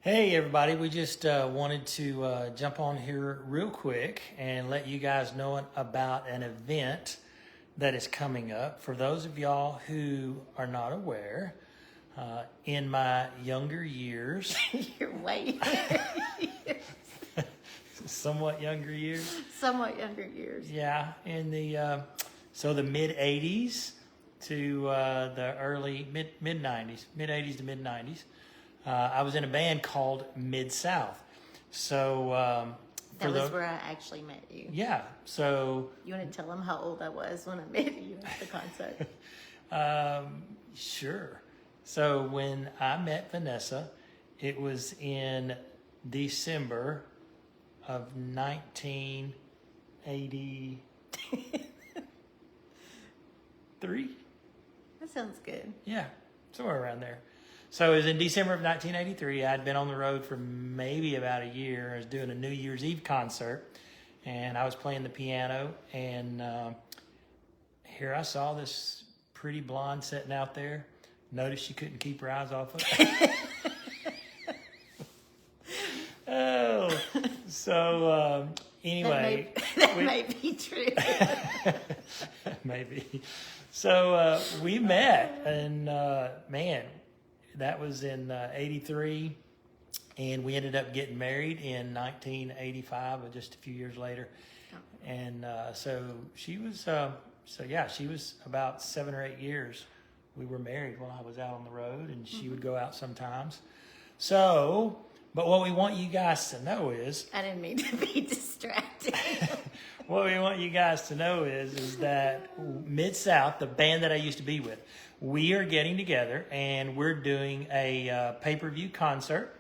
Hey everybody, we just wanted to jump on here real quick and let you guys know about an event that is coming up. For those of y'all who are not aware, in my younger years, You're way somewhat younger years, somewhat younger years. yeah, in the mid '80s to the early mid '90s, mid '80s to mid '90s. I was in a band called Mid South. So That was where I actually met you. yeah. So You want to tell them how old I was when I met you at the concert? sure. So when I met Venessa, it was in December of 1983. That sounds good. Yeah, somewhere around there. So it was in December of 1983. I'd been on the road for maybe about a year. I was doing a New Year's Eve concert, and I was playing the piano. And here I saw this pretty blonde sitting out there. Noticed she couldn't keep her eyes off of it. Oh, so anyway. That may be true. Maybe. So we met, and man, that was in '83, and we ended up getting married in 1985, or just a few years later. And so she was, she was about 7 or 8 years. We were married while I was out on the road, and she would go out sometimes. So, but what we want you guys to know is, I didn't mean to be distracted. what we want you guys to know is that Mid South, the band that I used to be with, we are getting together and we're doing a pay-per-view concert.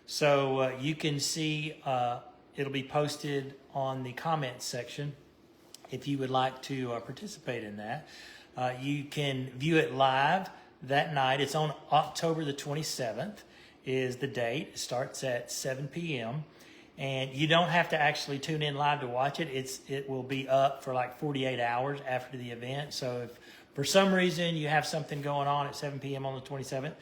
So you can see, it'll be posted on the comments section if you would like to participate in that. You can view it live that night. It's on October the 27th is the date. It starts at 7 p.m. And you don't have to actually tune in live to watch it. It will be up for like 48 hours after the event. So if for some reason you have something going on at 7 p.m. on the 27th,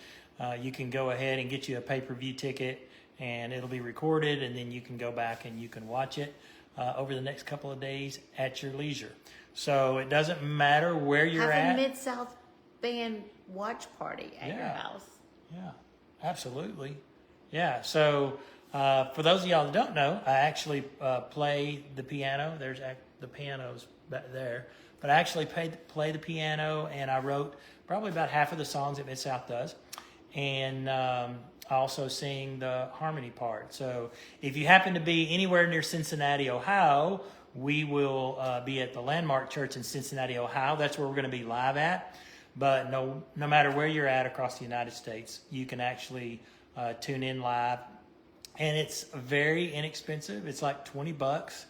you can go ahead and get you a pay-per-view ticket, and it'll be recorded, and then you can go back and you can watch it over the next couple of days at your leisure. So it doesn't matter where you're Have at. a Mid-South band watch party at your house. Yeah, absolutely. Yeah, so for those of y'all that don't know, I actually play the piano. There's the piano's back there. But I actually play the piano, and I wrote probably about half of the songs that Mid-South does. And I also sing the harmony part. So if you happen to be anywhere near Cincinnati, Ohio, we will be at the Landmark Church in Cincinnati, Ohio. That's where we're going to be live at. But no matter where you're at across the United States, you can actually tune in live. And it's very inexpensive. It's like $20.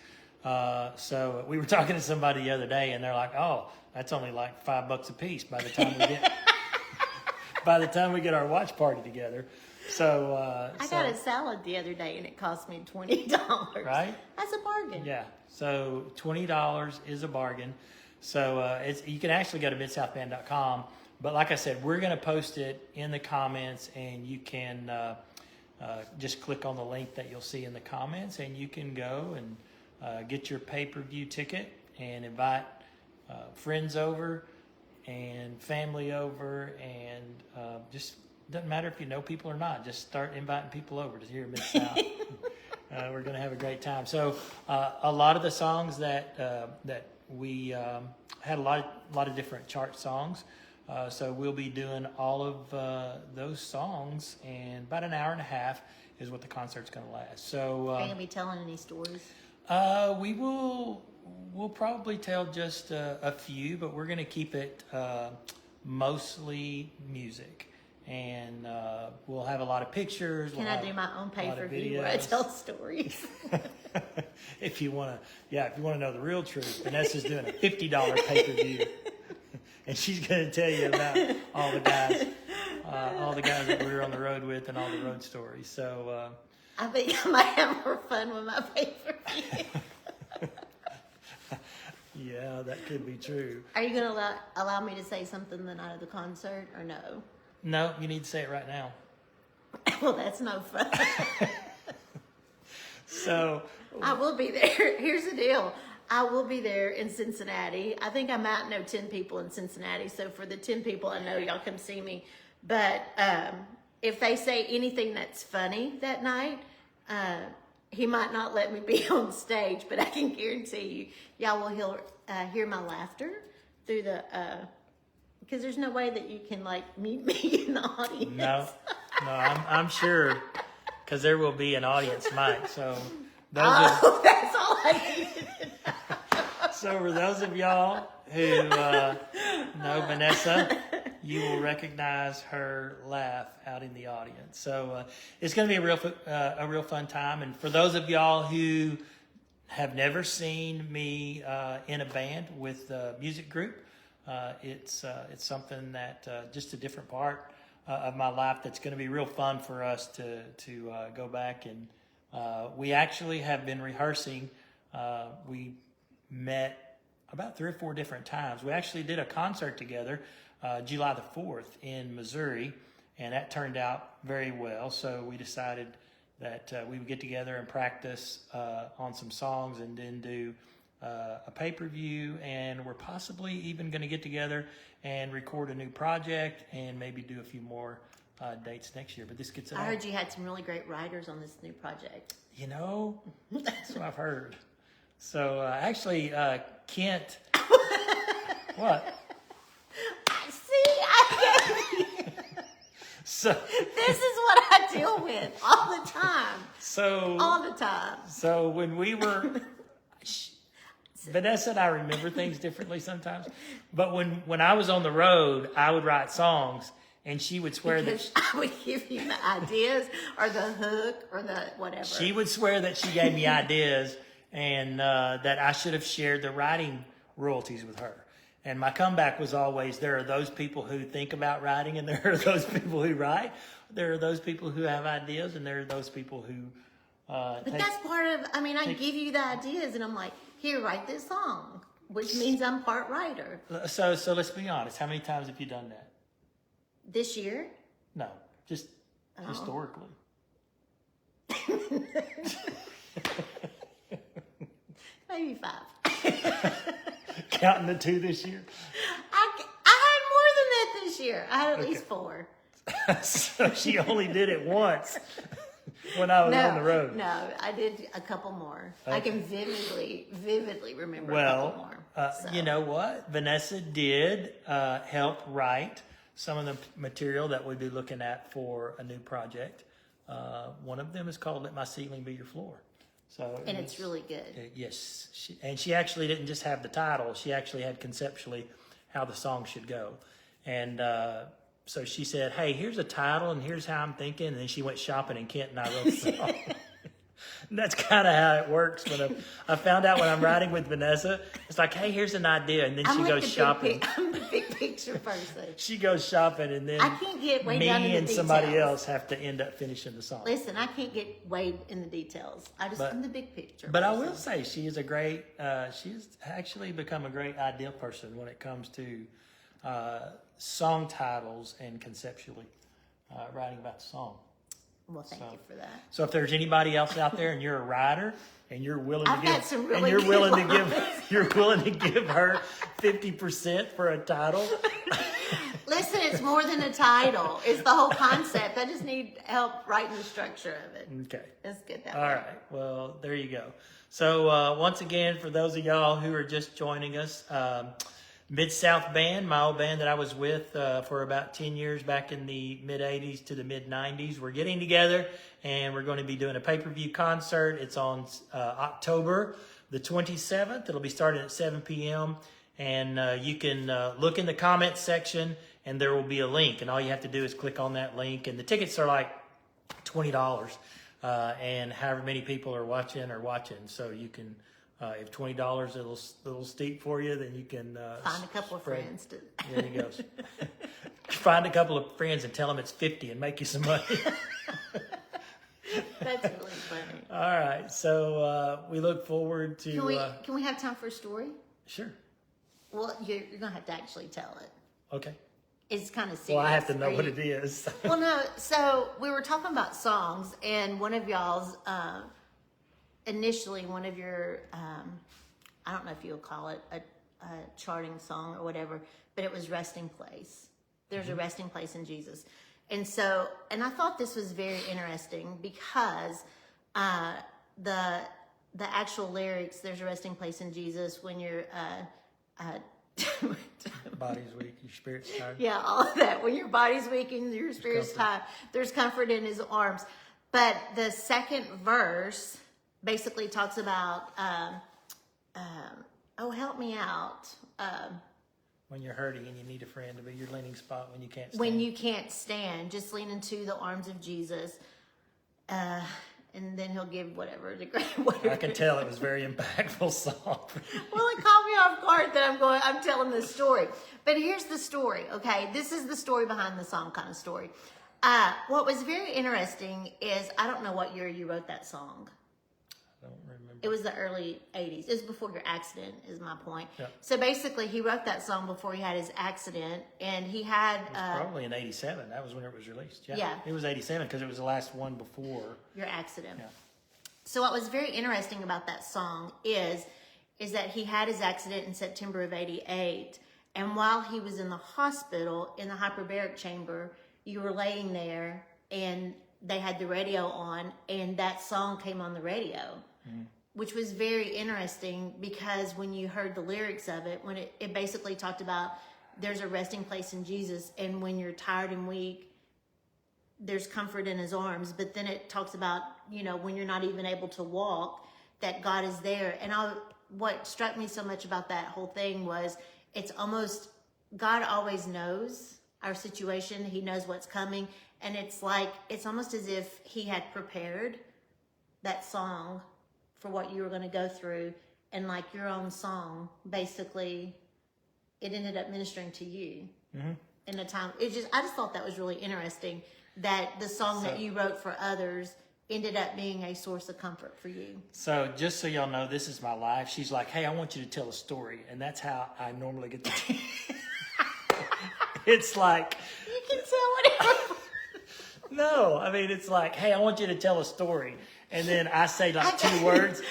So we were talking to somebody the other day, and they're like, "Oh, that's only like $5 a piece by the time we get our watch party together." So I got a salad the other day, and it cost me $20. Right? That's a bargain. Yeah. So $20 is a bargain. So you can actually go to midsouthband.com. But like I said, we're going to post it in the comments, and you can just click on the link that you'll see in the comments, and you can go and get your pay-per-view ticket and invite friends over and family over, and just doesn't matter if you know people or not. Just start inviting people over to hear Mid-South. We're going to have a great time. So a lot of the songs that we had a lot of different chart songs. So we'll be doing all of those songs, and about an hour and a half is what the concert's going to last. So Are you going to be telling any stories? We'll probably tell just a few, but we're going to keep it mostly music. And we'll have a lot of pictures. Can I do my own pay-per-view where I tell stories? If you want to know the real truth, Vanessa's doing a $50 pay-per-view. And she's going to tell you about all the guys that we were on the road with and all the road stories. So I think I might have more fun with my pay-per-view. Yeah, that could be true. Are you going to allow me to say something the night of the concert, or no? No, you need to say it right now. Well, that's no fun. So I will be there. Here's the deal. I will be there in Cincinnati. I think I might know 10 people in Cincinnati. So for the 10 people I know, y'all come see me. But if they say anything that's funny that night, he might not let me be on stage. But I can guarantee you, y'all will hear my laughter through the... because there's no way that you can like mute me in the audience. No, I'm sure, because there will be an audience mic. So That's all I needed to know. So for those of y'all who know Venessa, you will recognize her laugh out in the audience. So it's going to be a real fun time. And for those of y'all who have never seen me in a band with a music group, it's something that just a different part of my life that's going to be real fun for us to go back. And we actually have been rehearsing. We met about 3 or 4 different times. We actually did a concert together July the 4th in Missouri, and that turned out very well. So we decided that we would get together and practice on some songs and then do a pay-per-view, and we're possibly even going to get together and record a new project and maybe do a few more dates next year. But this gets I heard you had some really great writers on this new project. You know, that's what I've heard. So actually, Kent, what? See, I get you. So This is what I deal with all the time. All the time. So when we were, Venessa and I remember things differently sometimes. But when I was on the road, I would write songs, and she would swear Because I would give you the ideas or the hook or the whatever. She would swear that she gave me ideas and that I should have shared the writing royalties with her. And my comeback was always, there are those people who think about writing, and there are those people who write. There are those people who have ideas, and there are those people who But that's part of, I give you the ideas, and I'm like, here, write this song, which means I'm part writer. So let's be honest. How many times have you done that? This year? No, just historically. Maybe 5. Counting the 2 this year? I had more than that this year. I had at least 4. So she only did it once when I was on the road. No, I did a couple more. Okay. I can vividly remember a couple more. So. You know what? Vanessa did help write some of the material that we'll be looking at for a new project. One of them is called Let My Ceiling Be Your Floor. And it's really good. Yes. She actually didn't just have the title. She actually had conceptually how the song should go. And so she said, hey, here's a title and here's how I'm thinking. And then she went shopping and Kent and I wrote the song. And that's kind of how it works. When I found out when I'm writing with Venessa, it's like, hey, here's an idea. And then she goes shopping. I'm the big picture person. She goes shopping, and then I can't get way me down in the and details. somebody else have to end up finishing the song. Listen, I can't get way in the details. I'm the big picture But person. I will say she is she's actually become a great idea person when it comes to song titles and conceptually writing about the song. Well, thank you for that. So if there's anybody else out there and you're a writer and you're willing to you're willing to give her 50% for a title. Listen, it's more than a title. It's the whole concept. I just need help writing the structure of it. Okay. Let's get that. All right. Well, there you go. So once again, for those of y'all who are just joining us, Mid-South Band, my old band that I was with for about 10 years back in the mid-'80s to the mid-'90s. We're getting together, and we're going to be doing a pay-per-view concert. It's on October the 27th. It'll be starting at 7 p.m., and you can look in the comments section, and there will be a link, and all you have to do is click on that link, and the tickets are like $20, and however many people are watching, so you can... if $20 is a little steep for you, then you can find a couple of friends. There you go. Find a couple of friends and tell them it's $50 and make you some money. That's really funny. All right, so we look forward to. Can we have time for a story? Sure. Well, you're gonna have to actually tell it. Okay. It's kind of serious. Well, I have to know what it is. Well, no. So we were talking about songs, and one of y'all's initially one of your I don't know if you'll call it a charting song or whatever, but it was Resting Place. There's a resting place in Jesus. And so, and I thought this was very interesting because the actual lyrics, there's a resting place in Jesus when you're Body's weak, your spirit's tired. yeah, all of that. When your body's weak and your spirit's tired, there's comfort in his arms. But the second verse basically talks about oh, help me out. When you're hurting and you need a friend to be your leaning spot when you can't stand. When you can't stand, just lean into the arms of Jesus. And then he'll give whatever. I can tell it was a very impactful song. Well, it caught me off guard that I'm telling this story. But here's the story, okay? This is the story behind the song kind of story. What was very interesting is, I don't know what year you wrote that song. I don't remember. It was the early 80s. It was before your accident, is my point. Yeah. So basically, he wrote that song before he had his accident, and he had... It was probably in 87. That was when it was released. Yeah. It was 87 because it was the last one before. your accident. Yeah. So what was very interesting about that song is that he had his accident in September of 88, and while he was in the hospital, in the hyperbaric chamber, you were laying there, and they had the radio on, and that song came on the radio. Which was very interesting because when you heard the lyrics of it, when it basically talked about there's a resting place in Jesus, and when you're tired and weak, there's comfort in his arms. But then it talks about, when you're not even able to walk, that God is there. And what struck me so much about that whole thing was it's almost, God always knows our situation. He knows what's coming. And it's almost as if he had prepared that song for what you were going to go through, and like your own song, basically, it ended up ministering to you in a time. I just thought that was really interesting that the song that you wrote for others ended up being a source of comfort for you. So just so y'all know, this is my life. She's like, hey, I want you to tell a story, and that's how I normally get the. It's like You can tell whatever. no, I mean it's like, hey, I want you to tell a story. And then I say like two words,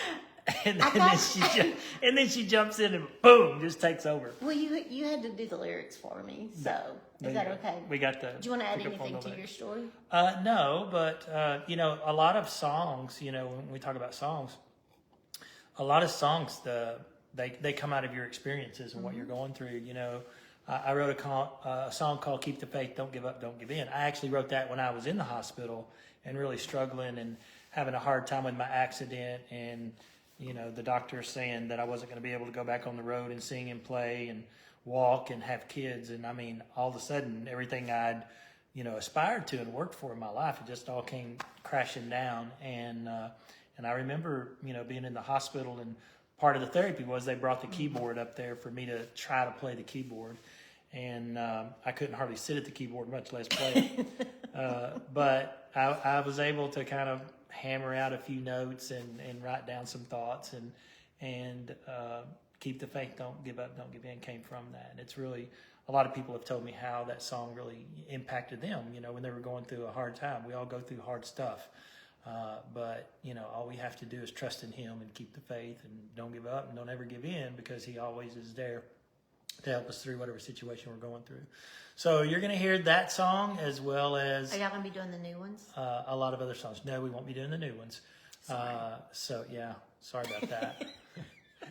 and then she jumps in and boom, just takes over. Well, you had to do the lyrics for me, so is that okay? We got the. Do you want to add anything to your story? No, but a lot of songs, when we talk about songs, a lot of songs they come out of your experiences and what you're going through. I wrote a song called "Keep the Faith, Don't Give Up, Don't Give In." I actually wrote that when I was in the hospital and really struggling and having a hard time with my accident, and the doctor saying that I wasn't going to be able to go back on the road and sing and play and walk and have kids. And I mean, all of a sudden, everything I'd aspired to and worked for in my life, it just all came crashing down. And I remember being in the hospital, and part of the therapy was they brought the keyboard up there for me to try to play the keyboard. And I couldn't hardly sit at the keyboard, much less play it. But I was able to kind of hammer out a few notes and write down some thoughts, and Keep the Faith, Don't Give Up, Don't Give In came from that. And it's really, a lot of people have told me how that song really impacted them, when they were going through a hard time. We all go through hard stuff. But all we have to do is trust in him and keep the faith and don't give up and don't ever give in, because he always is there to help us through whatever situation we're going through. So you're going to hear that song as well as... Are y'all going to be doing the new ones? A lot of other songs. No, we won't be doing the new ones. Sorry about that.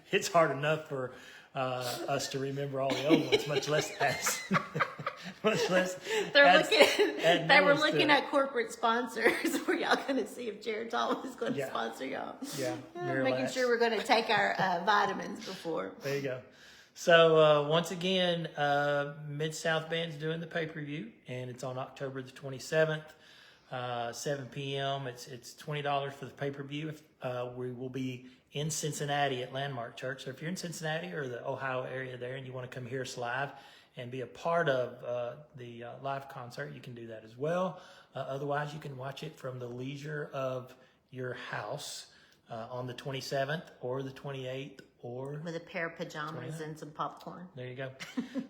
It's hard enough for us to remember all the old ones, much less as... They were looking at corporate sponsors. Were y'all going to see if Jared Thomas is going to sponsor y'all? Yeah. Making sure we're going to take our vitamins before. There you go. So once again, Mid-South Band's doing the pay-per-view, and it's on October the 27th, 7 p.m. It's $20 for the pay-per-view. We will be in Cincinnati at Landmark Church. So if you're in Cincinnati or the Ohio area there and you want to come hear us live and be a part of the live concert, you can do that as well. Otherwise, you can watch it from the leisure of your house on the 27th or the 28th, or with a pair of pajamas and some popcorn. there you go.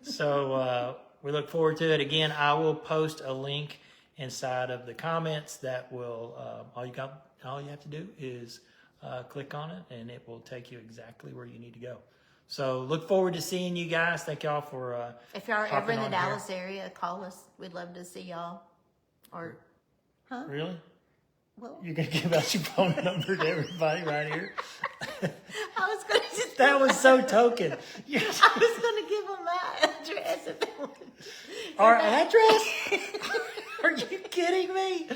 So we look forward to it. Again, I will post a link inside of the comments that will, all you have to do is click on it and it will take you exactly where you need to go. So look forward to seeing you guys. Thank y'all for if y'all are ever hopping in the on Dallas here. area, call us. We'd love to see y'all. Or, huh? Really? Well, You're going to give out your phone number to everybody right here? I was going to. That was so token. I was going to give them my address if they wanted. Our address? Are you kidding me?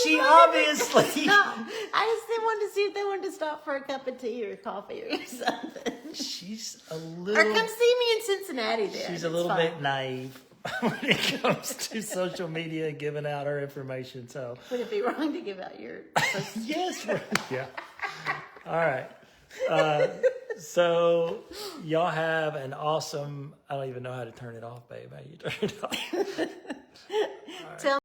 She I obviously. just wanted to see if they wanted to stop for a cup of tea or coffee or something. She's a Or little. come see me in Cincinnati then. She's a little bit naive when it comes to social media and giving out her information. So Would it be wrong to give out your... yes, yeah. All right. So y'all have an awesome. I don't even know how to turn it off, babe. How you turn it off? Tell